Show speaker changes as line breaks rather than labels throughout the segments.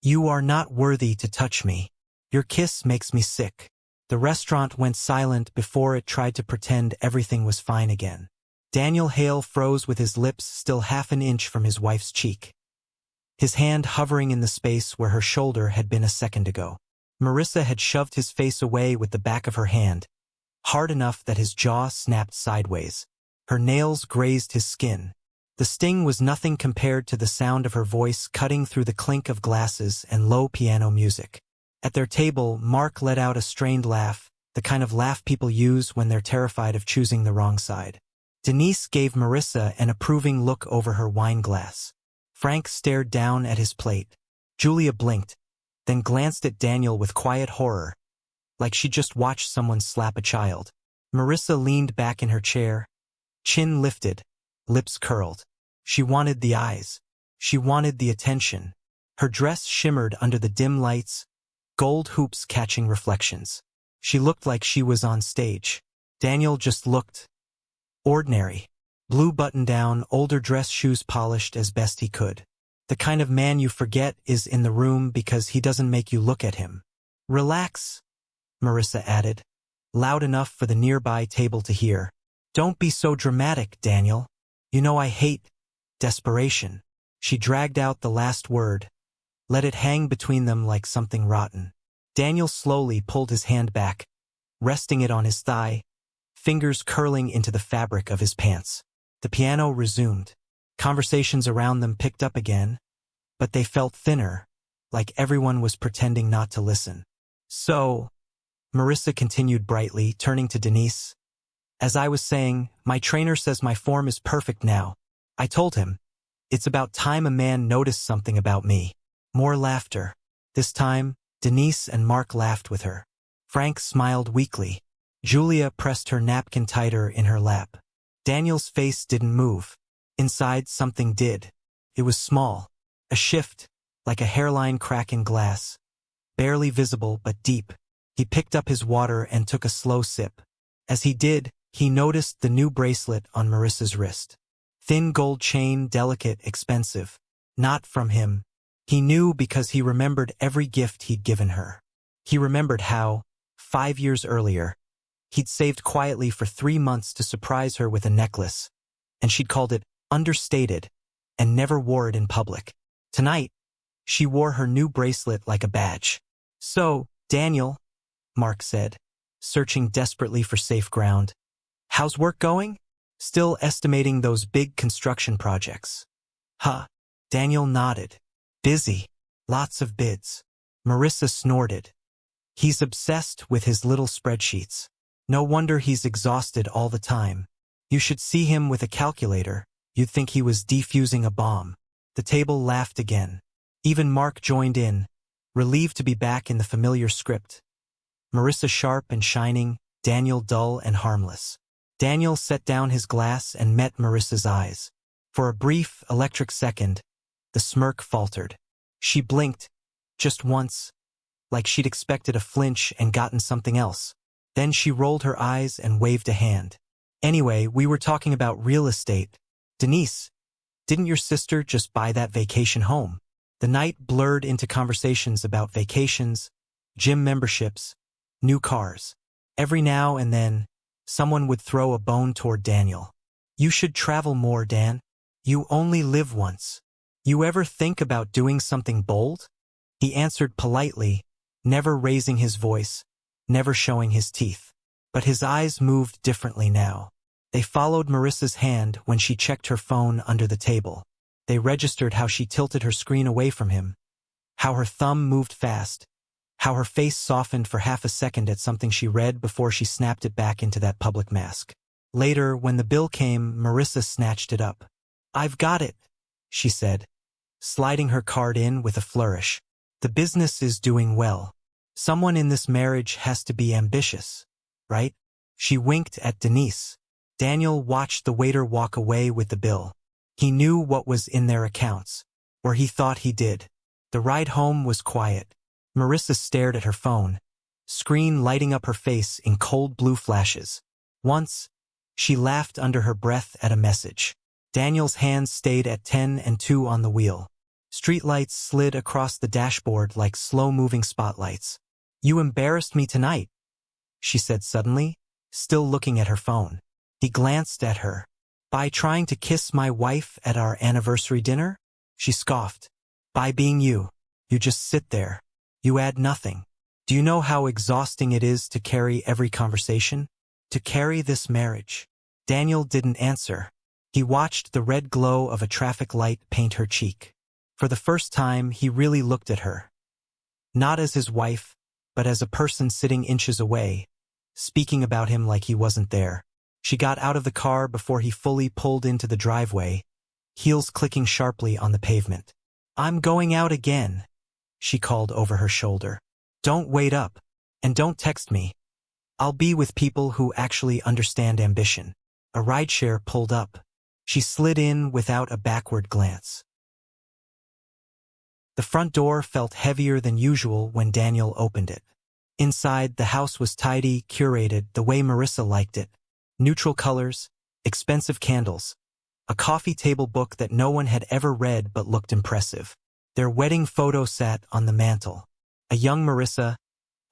You are not worthy to touch me. Your kiss makes me sick. The restaurant went silent before it tried to pretend everything was fine again. Daniel Hale froze with his lips still half an inch from his wife's cheek, his hand hovering in the space where her shoulder had been a second ago. Marissa had shoved his face away with the back of her hand, hard enough that his jaw snapped sideways. Her nails grazed his skin. The sting was nothing compared to the sound of her voice cutting through the clink of glasses and low piano music. At their table, Mark let out a strained laugh, the kind of laugh people use when they're terrified of choosing the wrong side. Denise gave Marissa an approving look over her wine glass. Frank stared down at his plate. Julia blinked, then glanced at Daniel with quiet horror, like she just watched someone slap a child. Marissa leaned back in her chair, chin lifted, lips curled. She wanted the eyes. She wanted the attention. Her dress shimmered under the dim lights, gold hoops catching reflections. She looked like she was on stage. Daniel just looked ordinary. Blue button-down, older dress shoes polished as best he could. The kind of man you forget is in the room because he doesn't make you look at him. Relax, Marissa added, loud enough for the nearby table to hear. Don't be so dramatic, Daniel. You know I hate desperation. She dragged out the last word, let it hang between them like something rotten. Daniel slowly pulled his hand back, resting it on his thigh, fingers curling into the fabric of his pants. The piano resumed. Conversations around them picked up again, but they felt thinner, like everyone was pretending not to listen. So, Marissa continued brightly, turning to Denise, as I was saying, my trainer says my form is perfect now. I told him, it's about time a man noticed something about me. More laughter. This time, Denise and Mark laughed with her. Frank smiled weakly. Julia pressed her napkin tighter in her lap. Daniel's face didn't move. Inside, something did. It was small. A shift, like a hairline crack in glass. Barely visible but deep. He picked up his water and took a slow sip. As he did, he noticed the new bracelet on Marissa's wrist. Thin gold chain, delicate, expensive. Not from him. He knew because he remembered every gift he'd given her. He remembered how, 5 years earlier, he'd saved quietly for 3 months to surprise her with a necklace, and she'd called it understated and never wore it in public. Tonight, she wore her new bracelet like a badge. So, Daniel, Mark said, searching desperately for safe ground. How's work going? Still estimating those big construction projects. Huh. Daniel nodded. Busy. Lots of bids. Marissa snorted. He's obsessed with his little spreadsheets. No wonder he's exhausted all the time. You should see him with a calculator. You'd think he was defusing a bomb. The table laughed again. Even Mark joined in, relieved to be back in the familiar script. Marissa sharp and shining, Daniel dull and harmless. Daniel set down his glass and met Marissa's eyes. For a brief, electric second, the smirk faltered. She blinked, just once, like she'd expected a flinch and gotten something else. Then she rolled her eyes and waved a hand. Anyway, we were talking about real estate. Denise, didn't your sister just buy that vacation home? The night blurred into conversations about vacations, gym memberships, new cars. Every now and then, someone would throw a bone toward Daniel. You should travel more, Dan. You only live once. You ever think about doing something bold? He answered politely, never raising his voice, never showing his teeth. But his eyes moved differently now. They followed Marissa's hand when she checked her phone under the table. They registered how she tilted her screen away from him, how her thumb moved fast, how her face softened for half a second at something she read before she snapped it back into that public mask. Later, when the bill came, Marissa snatched it up. I've got it, she said, sliding her card in with a flourish. The business is doing well. Someone in this marriage has to be ambitious, right? She winked at Denise. Daniel watched the waiter walk away with the bill. He knew what was in their accounts, or he thought he did. The ride home was quiet. Marissa stared at her phone, screen lighting up her face in cold blue flashes. Once, she laughed under her breath at a message. Daniel's hands stayed at 10 and 2 on the wheel. Streetlights slid across the dashboard like slow-moving spotlights. "You embarrassed me tonight," she said suddenly, still looking at her phone. He glanced at her. "By trying to kiss my wife at our anniversary dinner?" She scoffed. "By being you. You just sit there. You add nothing. Do you know how exhausting it is to carry every conversation? To carry this marriage?" Daniel didn't answer. He watched the red glow of a traffic light paint her cheek. For the first time, he really looked at her. Not as his wife, but as a person sitting inches away, speaking about him like he wasn't there. She got out of the car before he fully pulled into the driveway, heels clicking sharply on the pavement. "I'm going out again," she called over her shoulder. "Don't wait up, and don't text me. I'll be with people who actually understand ambition." A rideshare pulled up. She slid in without a backward glance. The front door felt heavier than usual when Daniel opened it. Inside, the house was tidy, curated, the way Marissa liked it. Neutral colors, expensive candles, a coffee table book that no one had ever read but looked impressive. Their wedding photo sat on the mantel. A young Marissa,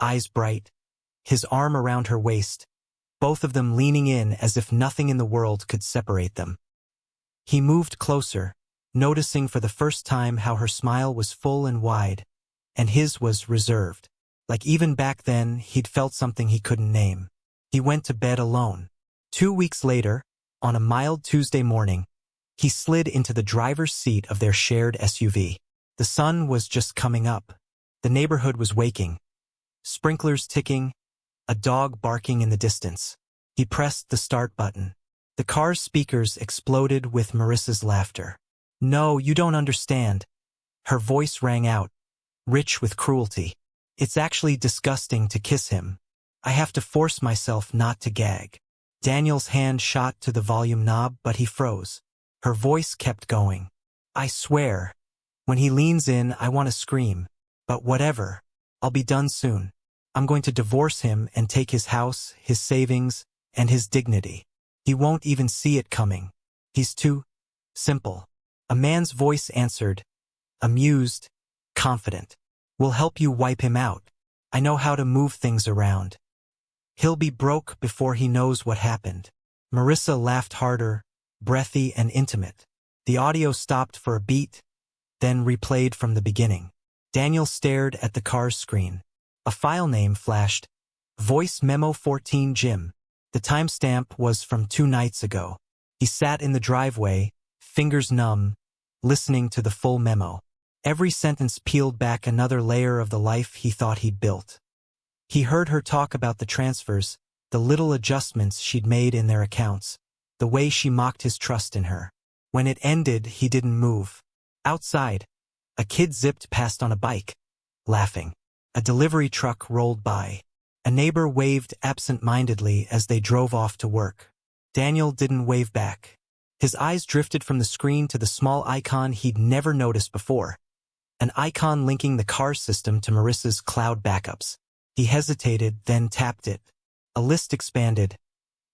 eyes bright, his arm around her waist, both of them leaning in as if nothing in the world could separate them. He moved closer, noticing for the first time how her smile was full and wide, and his was reserved. Like even back then, he'd felt something he couldn't name. He went to bed alone. 2 weeks later, on a mild Tuesday morning, he slid into the driver's seat of their shared SUV. The sun was just coming up. The neighborhood was waking. Sprinklers ticking, a dog barking in the distance. He pressed the start button. The car's speakers exploded with Marissa's laughter. "No, you don't understand." Her voice rang out, rich with cruelty. "It's actually disgusting to kiss him. I have to force myself not to gag." Daniel's hand shot to the volume knob, but he froze. Her voice kept going. "I swear, when he leans in, I want to scream. But whatever, I'll be done soon. I'm going to divorce him and take his house, his savings, and his dignity. He won't even see it coming. He's too simple." A man's voice answered, amused, confident. "We'll help you wipe him out. I know how to move things around. He'll be broke before he knows what happened." Marissa laughed harder, breathy and intimate. The audio stopped for a beat, then replayed from the beginning. Daniel stared at the car's screen. A file name flashed, Voice Memo 14 Jim. The timestamp was from 2 nights ago. He sat in the driveway, fingers numb, listening to the full memo. Every sentence peeled back another layer of the life he thought he'd built. He heard her talk about the transfers, the little adjustments she'd made in their accounts, the way she mocked his trust in her. When it ended, he didn't move. Outside, a kid zipped past on a bike, laughing. A delivery truck rolled by. A neighbor waved absent-mindedly as they drove off to work. Daniel didn't wave back. His eyes drifted from the screen to the small icon he'd never noticed before. An icon linking the car system to Marissa's cloud backups. He hesitated, then tapped it. A list expanded.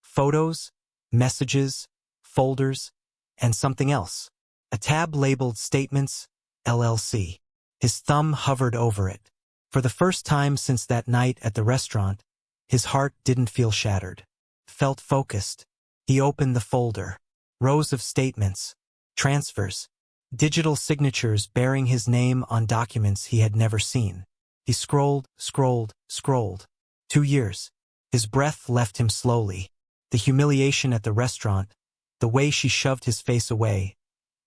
Photos, messages, folders, and something else. A tab labeled Statements, LLC. His thumb hovered over it. For the first time since that night at the restaurant, his heart didn't feel shattered. Felt focused. He opened the folder. Rows of statements, transfers, digital signatures bearing his name on documents he had never seen. He scrolled, scrolled, scrolled. 2 years. His breath left him slowly. The humiliation at the restaurant, the way she shoved his face away,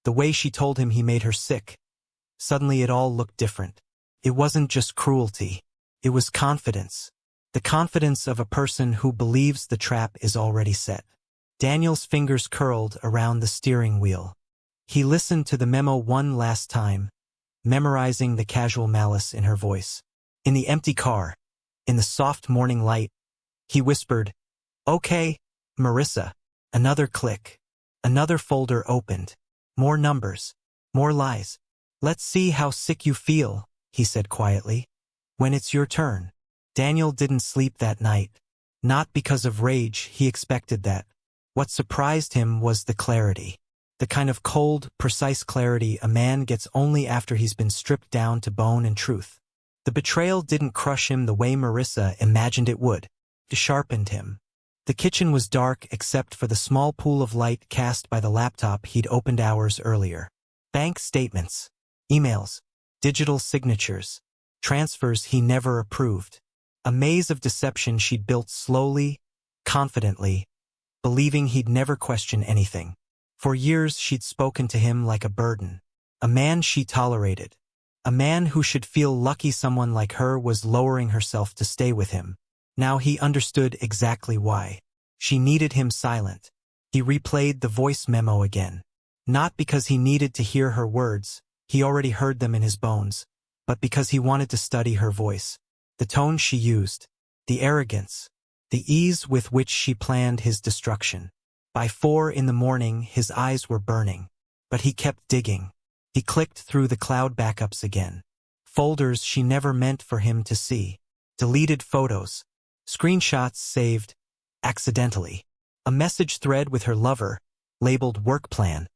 the way she told him he made her sick. Suddenly it all looked different. It wasn't just cruelty. It was confidence. The confidence of a person who believes the trap is already set. Daniel's fingers curled around the steering wheel. He listened to the memo one last time, memorizing the casual malice in her voice. In the empty car, in the soft morning light, he whispered, "Okay, Marissa." Another click. Another folder opened. More numbers. More lies. "Let's see how sick you feel," he said quietly. "When it's your turn." Daniel didn't sleep that night. Not because of rage, he expected that. What surprised him was the clarity. The kind of cold, precise clarity a man gets only after he's been stripped down to bone and truth. The betrayal didn't crush him the way Marissa imagined it would. It sharpened him. The kitchen was dark except for the small pool of light cast by the laptop he'd opened hours earlier. Bank statements, emails, digital signatures, transfers he never approved. A maze of deception she'd built slowly, confidently, believing he'd never question anything. For years she'd spoken to him like a burden, a man she tolerated, a man who should feel lucky someone like her was lowering herself to stay with him. Now he understood exactly why. She needed him silent. He replayed the voice memo again. Not because he needed to hear her words, he already heard them in his bones, but because he wanted to study her voice. The tone she used, the arrogance, the ease with which she planned his destruction. By 4 a.m, his eyes were burning, but he kept digging. He clicked through the cloud backups again. Folders she never meant for him to see. Deleted photos. Screenshots saved accidentally. A message thread with her lover, labeled work plan,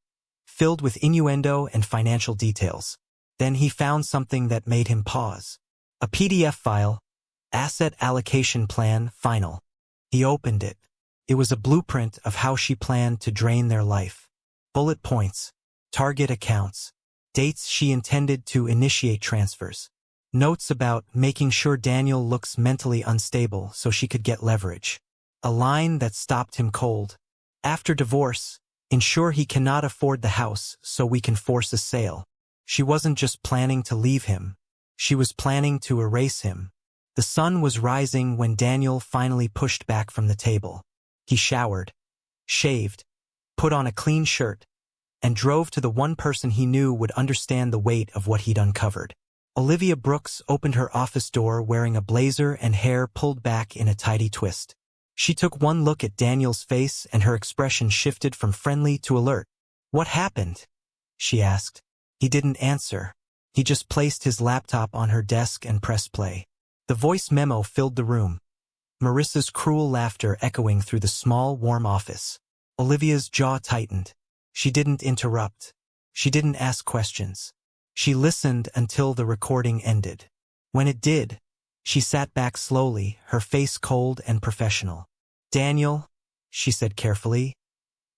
filled with innuendo and financial details. Then he found something that made him pause. A PDF file, asset allocation plan final. He opened it. It was a blueprint of how she planned to drain their life. Bullet points, target accounts, dates she intended to initiate transfers. Notes about making sure Daniel looks mentally unstable so she could get leverage. A line that stopped him cold. After divorce, ensure he cannot afford the house so we can force a sale. She wasn't just planning to leave him. She was planning to erase him. The sun was rising when Daniel finally pushed back from the table. He showered, shaved, put on a clean shirt, and drove to the one person he knew would understand the weight of what he'd uncovered. Olivia Brooks opened her office door wearing a blazer and hair pulled back in a tidy twist. She took one look at Daniel's face and her expression shifted from friendly to alert. "What happened?" she asked. He didn't answer. He just placed his laptop on her desk and pressed play. The voice memo filled the room. Marissa's cruel laughter echoing through the small, warm office. Olivia's jaw tightened. She didn't interrupt. She didn't ask questions. She listened until the recording ended. When it did, she sat back slowly, her face cold and professional. "Daniel," she said carefully,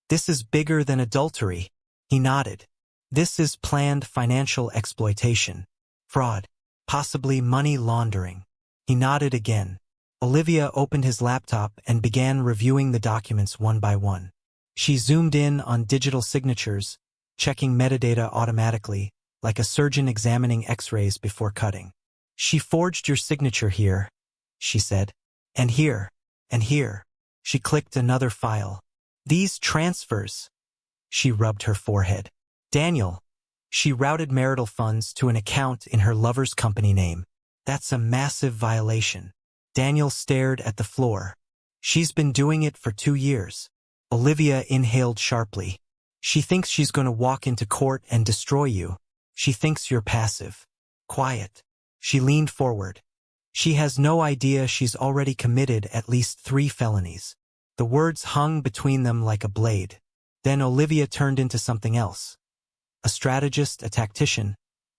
"this is bigger than adultery." He nodded. "This is planned financial exploitation. Fraud. Possibly money laundering." He nodded again. Olivia opened his laptop and began reviewing the documents one by one. She zoomed in on digital signatures, checking metadata automatically, like a surgeon examining x-rays before cutting. "She forged your signature here," she said. "And here, and here." She clicked another file. "These transfers." She rubbed her forehead. "Daniel." She routed marital funds to an account in her lover's company name. "That's a massive violation." Daniel stared at the floor. "She's been doing it for 2 years. Olivia inhaled sharply. "She thinks she's going to walk into court and destroy you. She thinks you're passive. Quiet." She leaned forward. "She has no idea she's already committed at least 3 felonies. The words hung between them like a blade. Then Olivia turned into something else. A strategist, a tactician,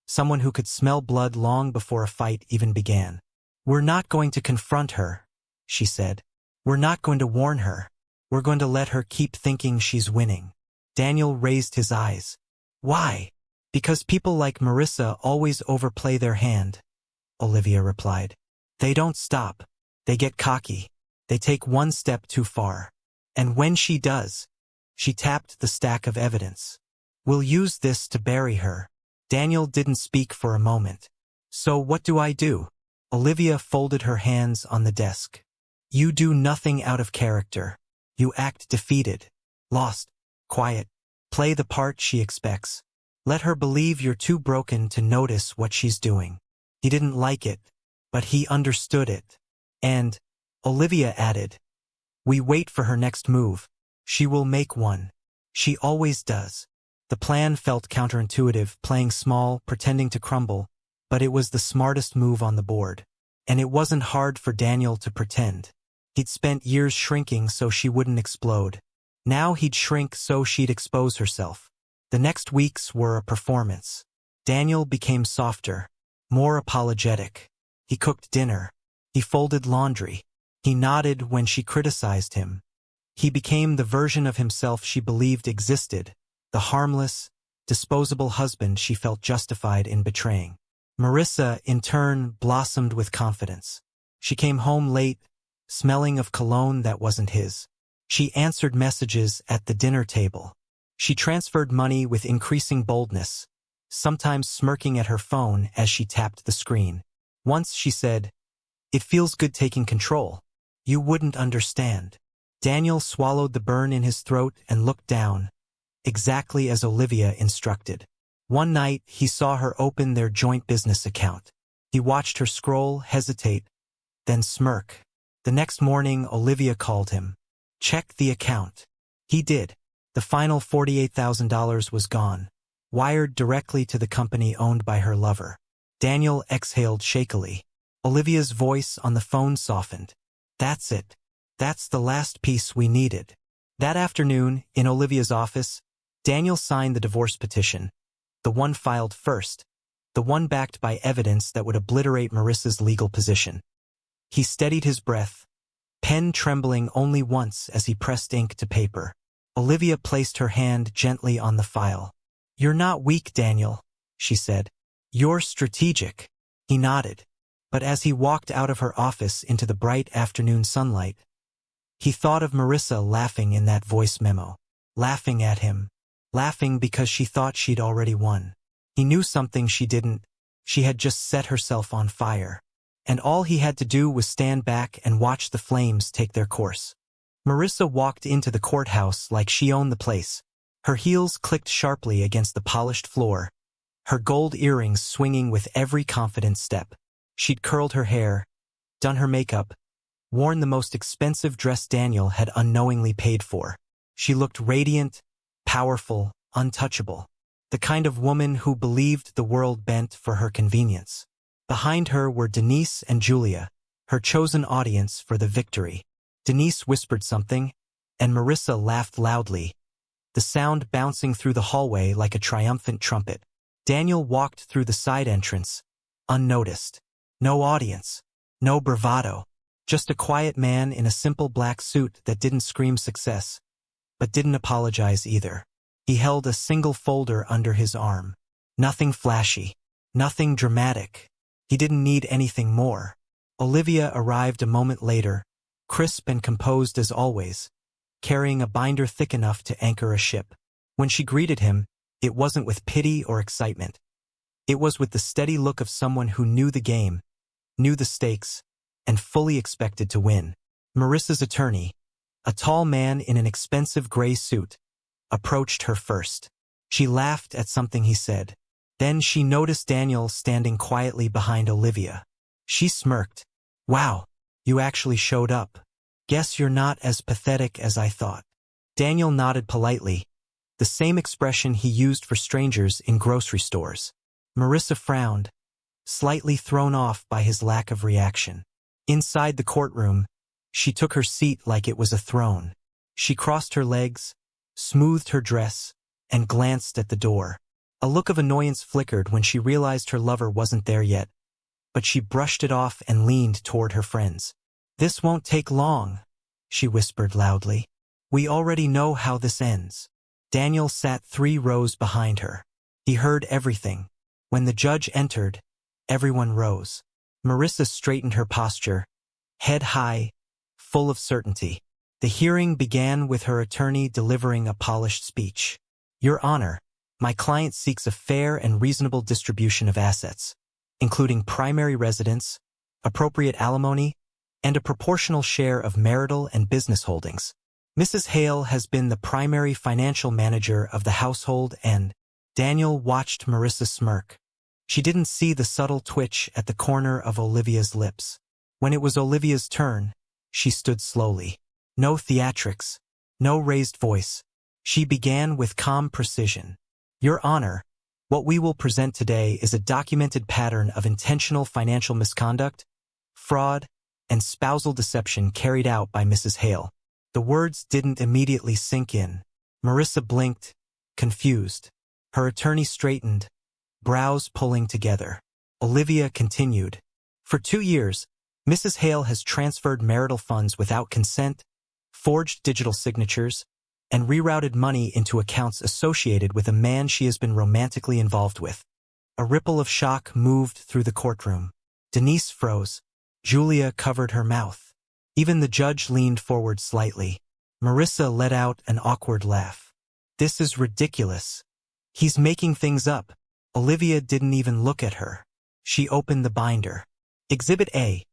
someone who could smell blood long before a fight even began. "We're not going to confront her," she said. "We're not going to warn her. We're going to let her keep thinking she's winning." Daniel raised his eyes. "Why?" "Because people like Marissa always overplay their hand," Olivia replied. "They don't stop. They get cocky. They take one step too far. And when she does," she tapped the stack of evidence, "we'll use this to bury her." Daniel didn't speak for a moment. "So what do I do?" Olivia folded her hands on the desk. "You do nothing out of character. You act defeated, lost, quiet. Play the part she expects. Let her believe you're too broken to notice what she's doing." He didn't like it, but he understood it. "And," Olivia added, "we wait for her next move. She will make one. She always does." The plan felt counterintuitive, playing small, pretending to crumble, but it was the smartest move on the board. And it wasn't hard for Daniel to pretend. He'd spent years shrinking so she wouldn't explode. Now he'd shrink so she'd expose herself. The next weeks were a performance. Daniel became softer, more apologetic. He cooked dinner. He folded laundry. He nodded when she criticized him. He became the version of himself she believed existed, the harmless, disposable husband she felt justified in betraying. Marissa, in turn, blossomed with confidence. She came home late, smelling of cologne that wasn't his. She answered messages at the dinner table. She transferred money with increasing boldness, sometimes smirking at her phone as she tapped the screen. Once she said, "It feels good taking control. You wouldn't understand." Daniel swallowed the burn in his throat and looked down, exactly as Olivia instructed. One night, he saw her open their joint business account. He watched her scroll, hesitate, then smirk. The next morning, Olivia called him. "Check the account." He did. The final $48,000 was gone, wired directly to the company owned by her lover. Daniel exhaled shakily. Olivia's voice on the phone softened. "That's it. That's the last piece we needed." That afternoon, in Olivia's office, Daniel signed the divorce petition, the one filed first, the one backed by evidence that would obliterate Marissa's legal position. He steadied his breath, pen trembling only once as he pressed ink to paper. Olivia placed her hand gently on the file. "You're not weak, Daniel," she said. "You're strategic." He nodded. But as he walked out of her office into the bright afternoon sunlight, he thought of Marissa laughing in that voice memo, laughing at him, laughing because she thought she'd already won. He knew something she didn't. She had just set herself on fire. And all he had to do was stand back and watch the flames take their course. Marissa walked into the courthouse like she owned the place. Her heels clicked sharply against the polished floor, her gold earrings swinging with every confident step. She'd curled her hair, done her makeup, worn the most expensive dress Daniel had unknowingly paid for. She looked radiant, powerful, untouchable. The kind of woman who believed the world bent for her convenience. Behind her were Denise and Julia, her chosen audience for the victory. Denise whispered something, and Marissa laughed loudly, the sound bouncing through the hallway like a triumphant trumpet. Daniel walked through the side entrance, unnoticed. No audience, no bravado, just a quiet man in a simple black suit that didn't scream success, but didn't apologize either. He held a single folder under his arm. Nothing flashy, nothing dramatic. He didn't need anything more. Olivia arrived a moment later, crisp and composed as always, carrying a binder thick enough to anchor a ship. When she greeted him, it wasn't with pity or excitement. It was with the steady look of someone who knew the game, knew the stakes, and fully expected to win. Marissa's attorney, a tall man in an expensive gray suit, approached her first. She laughed at something he said. Then she noticed Daniel standing quietly behind Olivia. She smirked. "Wow, you actually showed up. Guess you're not as pathetic as I thought." Daniel nodded politely, the same expression he used for strangers in grocery stores. Marissa frowned, slightly thrown off by his lack of reaction. Inside the courtroom, she took her seat like it was a throne. She crossed her legs, smoothed her dress, and glanced at the door. A look of annoyance flickered when she realized her lover wasn't there yet, but she brushed it off and leaned toward her friends. "This won't take long," she whispered loudly. "We already know how this ends." Daniel sat 3 rows behind her. He heard everything. When the judge entered, everyone rose. Marissa straightened her posture, head high, full of certainty. The hearing began with her attorney delivering a polished speech. "Your Honor, my client seeks a fair and reasonable distribution of assets, including primary residence, appropriate alimony, and a proportional share of marital and business holdings. Mrs. Hale has been the primary financial manager of the household and—" Daniel watched Marissa smirk. She didn't see the subtle twitch at the corner of Olivia's lips. When it was Olivia's turn, she stood slowly. No theatrics, no raised voice. She began with calm precision. "Your Honor, what we will present today is a documented pattern of intentional financial misconduct, fraud, and spousal deception carried out by Mrs. Hale." The words didn't immediately sink in. Marissa blinked, confused. Her attorney straightened, brows pulling together. Olivia continued. For 2 years, Mrs. Hale has transferred marital funds without consent, forged digital signatures, and rerouted money into accounts associated with a man she has been romantically involved with. A ripple of shock moved through the courtroom. Denise froze. Julia covered her mouth. Even the judge leaned forward slightly. Marissa let out an awkward laugh. This is ridiculous. He's making things up. Olivia didn't even look at her. She opened the binder. Exhibit A.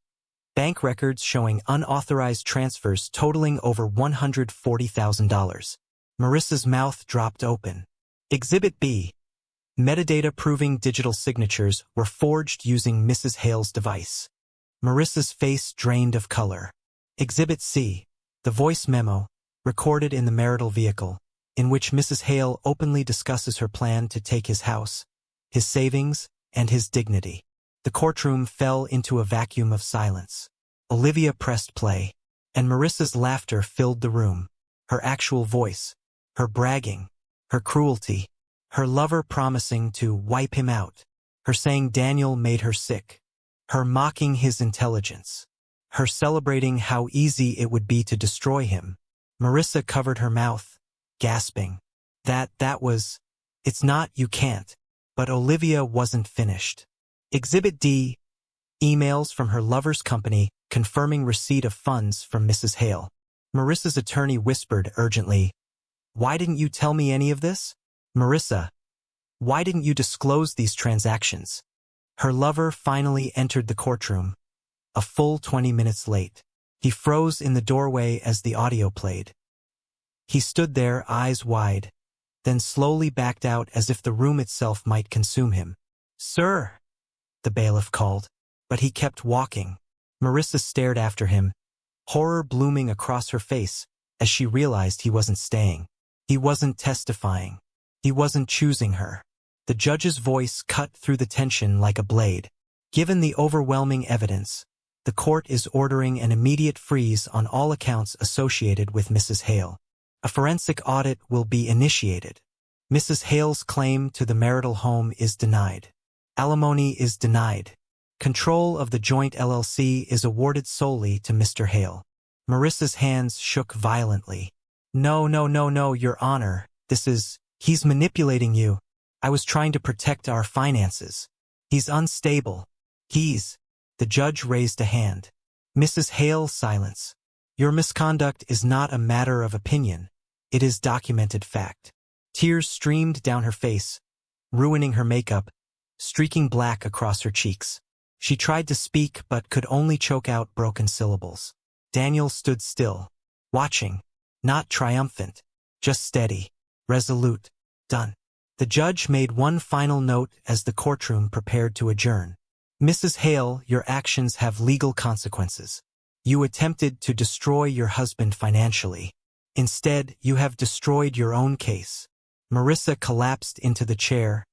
Bank records showing unauthorized transfers totaling over $140,000. Marissa's mouth dropped open. Exhibit B. Metadata proving digital signatures were forged using Mrs. Hale's device. Marissa's face drained of color. Exhibit C. The voice memo, recorded in the marital vehicle, in which Mrs. Hale openly discusses her plan to take his house, his savings, and his dignity. The courtroom fell into a vacuum of silence. Olivia pressed play, and Marissa's laughter filled the room. Her actual voice, her bragging, her cruelty, her lover promising to wipe him out, her saying Daniel made her sick, her mocking his intelligence, her celebrating how easy it would be to destroy him. Marissa covered her mouth, gasping. That was, it's not, you can't. But Olivia wasn't finished. Exhibit D. Emails from her lover's company confirming receipt of funds from Mrs. Hale. Marissa's attorney whispered urgently, "Why didn't you tell me any of this? Marissa, why didn't you disclose these transactions?" Her lover finally entered the courtroom, a full 20 minutes late. He froze in the doorway as the audio played. He stood there, eyes wide, then slowly backed out as if the room itself might consume him. "Sir," the bailiff called, but he kept walking. Marissa stared after him, horror blooming across her face as she realized he wasn't staying. He wasn't testifying. He wasn't choosing her. The judge's voice cut through the tension like a blade. Given the overwhelming evidence, the court is ordering an immediate freeze on all accounts associated with Mrs. Hale. A forensic audit will be initiated. Mrs. Hale's claim to the marital home is denied. Alimony is denied. Control of the joint LLC is awarded solely to Mr. Hale. Marissa's hands shook violently. No, Your Honor. He's manipulating you. I was trying to protect our finances. He's unstable. The judge raised a hand. Mrs. Hale, silence. Your misconduct is not a matter of opinion. It is documented fact. Tears streamed down her face, ruining her makeup, streaking black across her cheeks. She tried to speak but could only choke out broken syllables. Daniel stood still, watching, not triumphant, just steady, resolute. Done. The judge made one final note as the courtroom prepared to adjourn. Mrs. Hale, your actions have legal consequences. You attempted to destroy your husband financially. Instead, you have destroyed your own case. Marissa collapsed into the chair,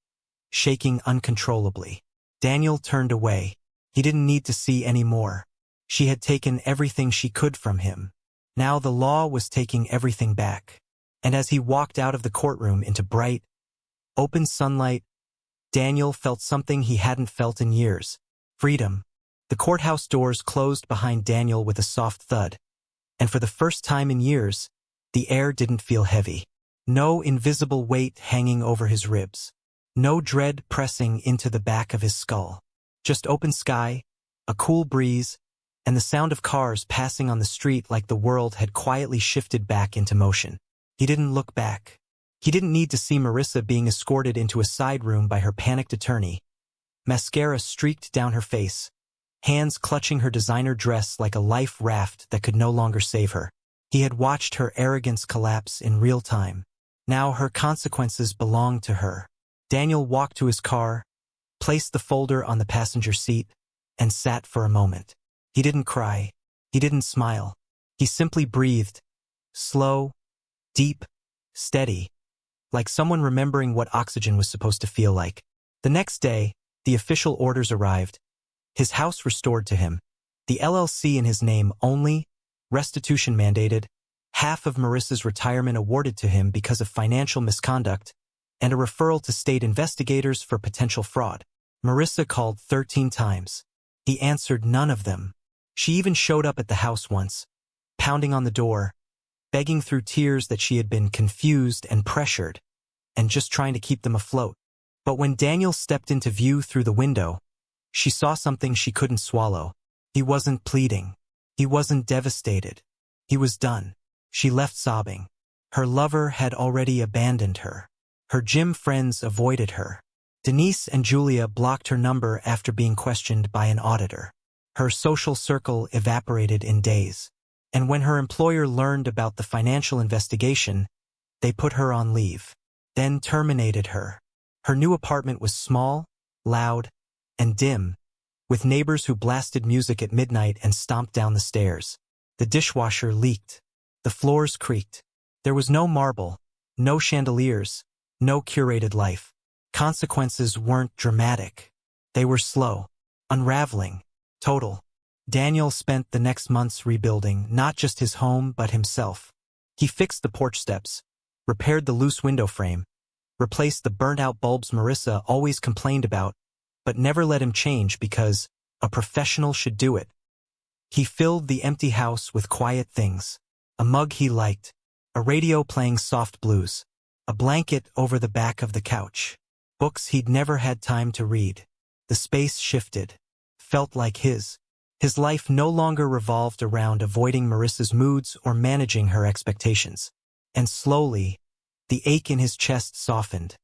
shaking uncontrollably. Daniel turned away. He didn't need to see any more. She had taken everything she could from him. Now the law was taking everything back. And as he walked out of the courtroom into bright, open sunlight, Daniel felt something he hadn't felt in years. Freedom. The courthouse doors closed behind Daniel with a soft thud. And for the first time in years, the air didn't feel heavy. No invisible weight hanging over his ribs. No dread pressing into the back of his skull. Just open sky, a cool breeze, and the sound of cars passing on the street like the world had quietly shifted back into motion. He didn't look back. He didn't need to see Marissa being escorted into a side room by her panicked attorney. Mascara streaked down her face, hands clutching her designer dress like a life raft that could no longer save her. He had watched her arrogance collapse in real time. Now her consequences belonged to her. Daniel walked to his car, placed the folder on the passenger seat, and sat for a moment. He didn't cry. He didn't smile. He simply breathed. Slow, deep, steady, like someone remembering what oxygen was supposed to feel like. The next day, the official orders arrived. His house restored to him. The LLC in his name only, restitution mandated, half of Marissa's retirement awarded to him because of financial misconduct, and a referral to state investigators for potential fraud. Marissa called 13 times. He answered none of them. She even showed up at the house once, pounding on the door, begging through tears that she had been confused and pressured, and just trying to keep them afloat. But when Daniel stepped into view through the window, she saw something she couldn't swallow. He wasn't pleading. He wasn't devastated. He was done. She left sobbing. Her lover had already abandoned her. Her gym friends avoided her. Denise and Julia blocked her number after being questioned by an auditor. Her social circle evaporated in days. And when her employer learned about the financial investigation, they put her on leave, then terminated her. Her new apartment was small, loud, and dim, with neighbors who blasted music at midnight and stomped down the stairs. The dishwasher leaked. The floors creaked. There was no marble, no chandeliers, no curated life. Consequences weren't dramatic. They were slow, unraveling, total. Daniel spent the next months rebuilding not just his home but himself. He fixed the porch steps, repaired the loose window frame, replaced the burnt-out bulbs Marissa always complained about, but never let him change because a professional should do it. He filled the empty house with quiet things, a mug he liked, a radio playing soft blues, a blanket over the back of the couch, books he'd never had time to read. The space shifted, felt like his. His life no longer revolved around avoiding Marissa's moods or managing her expectations. And slowly, the ache in his chest softened.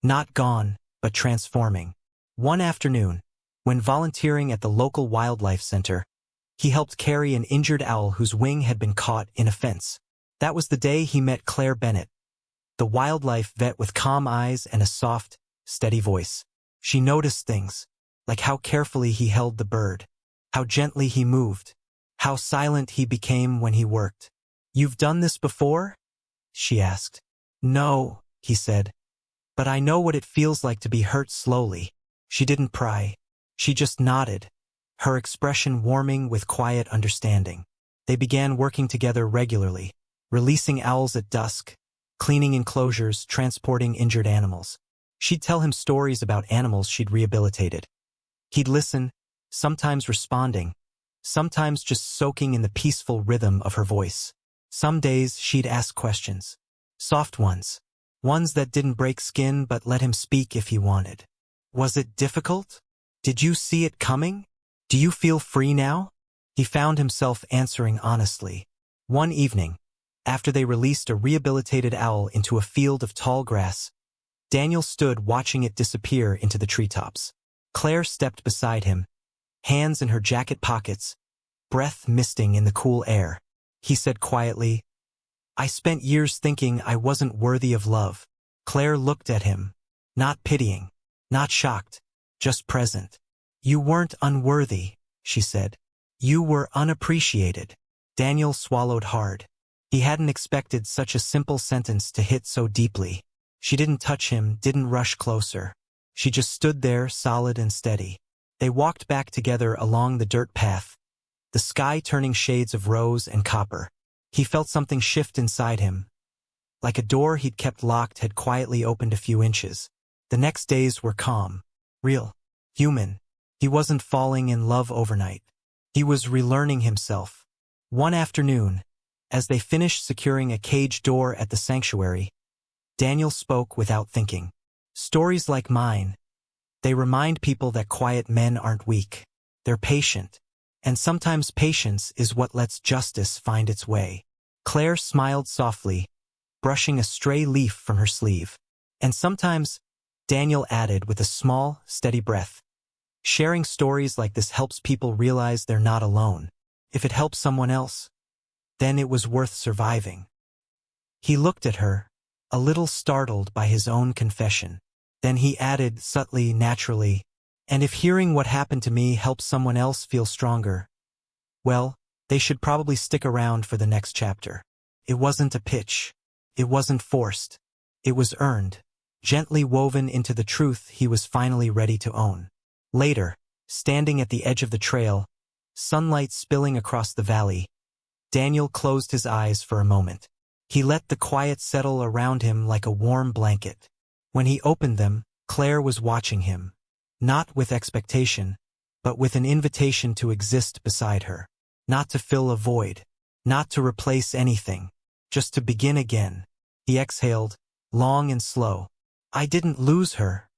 Not gone, but transforming. One afternoon, when volunteering at the local wildlife center, he helped carry an injured owl whose wing had been caught in a fence. That was the day he met Claire Bennett, the wildlife vet with calm eyes and a soft, steady voice. She noticed things, like how carefully he held the bird, how gently he moved, how silent he became when he worked. "You've done this before?" she asked. "No," he said, "but I know what it feels like to be hurt slowly." She didn't pry. She just nodded, her expression warming with quiet understanding. They began working together regularly, releasing owls at dusk, cleaning enclosures, transporting injured animals. She'd tell him stories about animals she'd rehabilitated. He'd listen, sometimes responding, sometimes just soaking in the peaceful rhythm of her voice. Some days she'd ask questions, soft ones that didn't break skin but let him speak if he wanted. "Was it difficult? Did you see it coming? Do you feel free now?" He found himself answering honestly. One evening, after they released a rehabilitated owl into a field of tall grass, Daniel stood watching it disappear into the treetops. Claire stepped beside him, hands in her jacket pockets, breath misting in the cool air. He said quietly, "I spent years thinking I wasn't worthy of love." Claire looked at him, not pitying, not shocked, just present. "You weren't unworthy," she said. "You were unappreciated." Daniel swallowed hard. He hadn't expected such a simple sentence to hit so deeply. She didn't touch him, didn't rush closer. She just stood there, solid and steady. They walked back together along the dirt path, the sky turning shades of rose and copper. He felt something shift inside him, like a door he'd kept locked had quietly opened a few inches. The next days were calm, real, human. He wasn't falling in love overnight. He was relearning himself. One afternoon, as they finished securing a cage door at the sanctuary, Daniel spoke without thinking. "Stories like mine, they remind people that quiet men aren't weak. They're patient. And sometimes patience is what lets justice find its way." Claire smiled softly, brushing a stray leaf from her sleeve. "And sometimes," Daniel added with a small, steady breath, "sharing stories like this helps people realize they're not alone. If it helps someone else, then it was worth surviving." He looked at her, a little startled by his own confession. Then he added subtly, naturally, "And if hearing what happened to me helps someone else feel stronger, well, they should probably stick around for the next chapter." It wasn't a pitch. It wasn't forced. It was earned, gently woven into the truth he was finally ready to own. Later, standing at the edge of the trail, sunlight spilling across the valley, Daniel closed his eyes for a moment. He let the quiet settle around him like a warm blanket. When he opened them, Claire was watching him. Not with expectation, but with an invitation to exist beside her. Not to fill a void. Not to replace anything. Just to begin again. He exhaled, long and slow. I didn't lose her,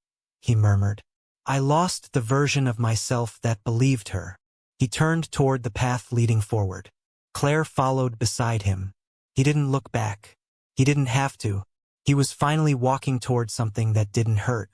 he murmured. I lost the version of myself that believed her. He turned toward the path leading forward. Claire followed beside him. He didn't look back. He didn't have to. He was finally walking toward something that didn't hurt.